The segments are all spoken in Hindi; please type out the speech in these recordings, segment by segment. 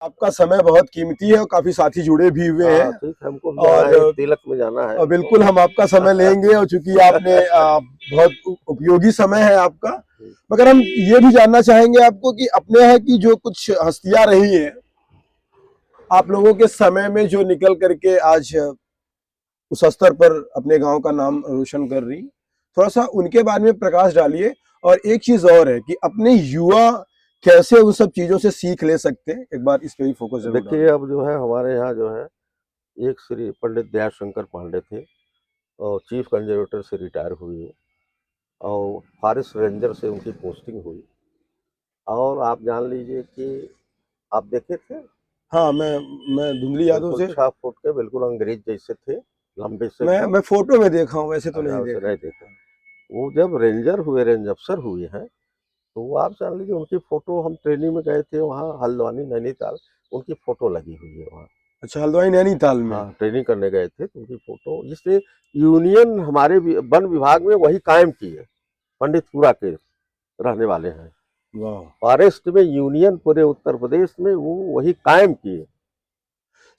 आपका समय बहुत कीमती है और काफी साथी जुड़े भी हुए हैं। ठीक है, हमको भी जाना है, तिलक में जाना है। बिल्कुल हम आपका समय लेंगे, और चूंकि आपने बहुत उपयोगी समय है आपका। मगर हम ये भी जानना चाहेंगे आपको कि अपने यहाँ की जो कुछ हस्तियां रही हैं आप लोगों के समय में, जो निकल करके आज उस स्तर पर अपने गांव का नाम रोशन कर रही, थोड़ा सा उनके बारे में प्रकाश डालिए। और एक चीज और है कि अपने युवा कैसे उन सब चीजों से सीख ले सकते हैं, एक बार इस पे भी फोकस जरूर देखिए, अब जो है हमारे यहाँ जो है एक श्री पंडित दयाशंकर पांडे थे, और चीफ कंजर्वेटर से रिटायर हुए, और फॉरेस्ट रेंजर से उनकी पोस्टिंग हुई। और आप जान लीजिए कि आप देखे थे, हाँ, मैं धुंधली यादों से 6 फुट के बिल्कुल अंग्रेज जैसे थे, लंबे से। मैं फोटो में देखा हूँ, वैसे तो नहीं नहीं देखा। देखा। वो जब रेंजर हुए, रेंज अफसर हुए हैं, तो वो आप जान लीजिए उनकी फोटो, हम ट्रेनिंग में गए थे वहाँ हल्द्वानी नैनीताल, उनकी फोटो लगी हुई है वहाँ। अच्छा, हल्द्वानी नैनीताल में? हाँ, ट्रेनिंग करने गए थे तो उनकी फोटो, जिससे यूनियन हमारे वन विभाग में वही कायम की है। पंडितपुरा के रहने वाले हैं, वाह। फॉरेस्ट में यूनियन पूरे उत्तर प्रदेश में वो वही कायम किए।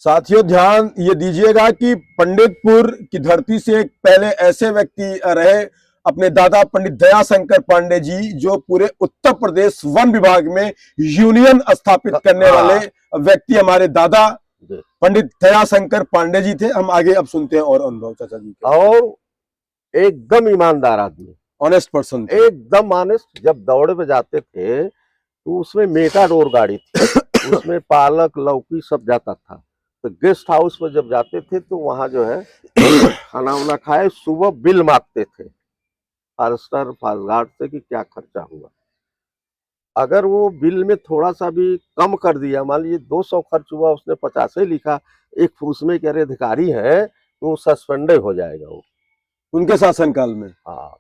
साथियों, ध्यान ये दीजिएगा कि पंडितपुर की धरती से पहले ऐसे व्यक्ति रहे अपने दादा पंडित दयाशंकर पांडे जी, जो पूरे उत्तर प्रदेश वन विभाग में यूनियन स्थापित करने वाले व्यक्ति हमारे दादा पंडित दयाशंकर पांडे जी थे। हम आगे अब सुनते हैं और अनुभव चाचा जी के। और एकदम ईमानदार आदमी, ऑनेस्ट पर्सन, एकदम ऑनेस्ट। जब दौड़े पे जाते थे तो उसमें मेटाडोर गाड़ी थी, उसमें पालक लौकी सब जाता था। तो गेस्ट हाउस पर जब जाते थे तो वहां जो है खाना वाना खाए, सुबह बिल मांगते थे फॉरेस्टर फॉरेस्ट से कि क्या खर्चा हुआ। अगर वो बिल में थोड़ा सा भी कम कर दिया, मान लीजिए 200 खर्च हुआ, उसने 50 ही लिखा, एक उसमें कह रहे अधिकारी है तो सस्पेंडेड हो जाएगा वो उनके शासनकाल में। हाँ,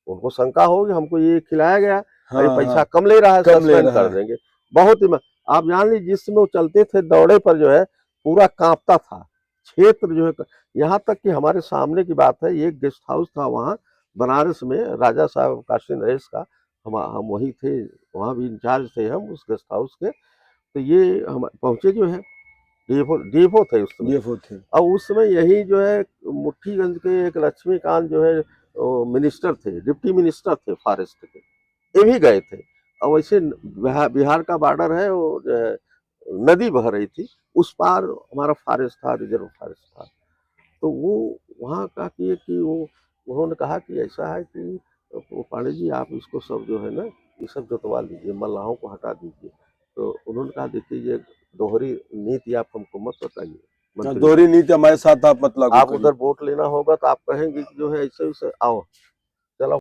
उनको शंका होगी हमको ये खिलाया गया, हाँ, पैसा कम ले रहा है, सस्पेंड कर देंगे। बहुत ही आप जान लीजिए, जिसमें वो चलते थे दौड़े पर जो है पूरा कांपता था क्षेत्र जो है। यहाँ तक कि हमारे सामने की बात है, एक गेस्ट हाउस था वहाँ बनारस में, राजा साहब काशी नरेश का, हम वही थे, वहाँ भी इंचार्ज थे हम उस गेस्ट हाउस के। तो ये हम पहुँचे जो है, डीएफओ थे उस समय, थे। और उस समय यही जो है मुट्ठीगंज के एक लक्ष्मीकांत जो है मिनिस्टर थे, डिप्टी मिनिस्टर थे फॉरेस्ट के, ये भी गए थे। और वैसे बिहार का बॉर्डर है, वो जो है नदी बह रही थी, उस पार हमारा फॉरेस्ट था, रिजर्व फॉरेस्ट था। तो वो वहाँ का कि वो उन्होंने कहा कि ऐसा है कि पांडे जी आप इसको सब जो है ना, ये सब जोतवा लीजिए, मल्लाहों को हटा दीजिए। तो उन्होंने कहा देखिए ये दोहरी नीति आप हमको मत बताइए, दोहरी नीति हमारे साथ आप मतलब आप उधर वोट लेना होगा तो आप कहेंगे कि जो है ऐसे वैसे आओ,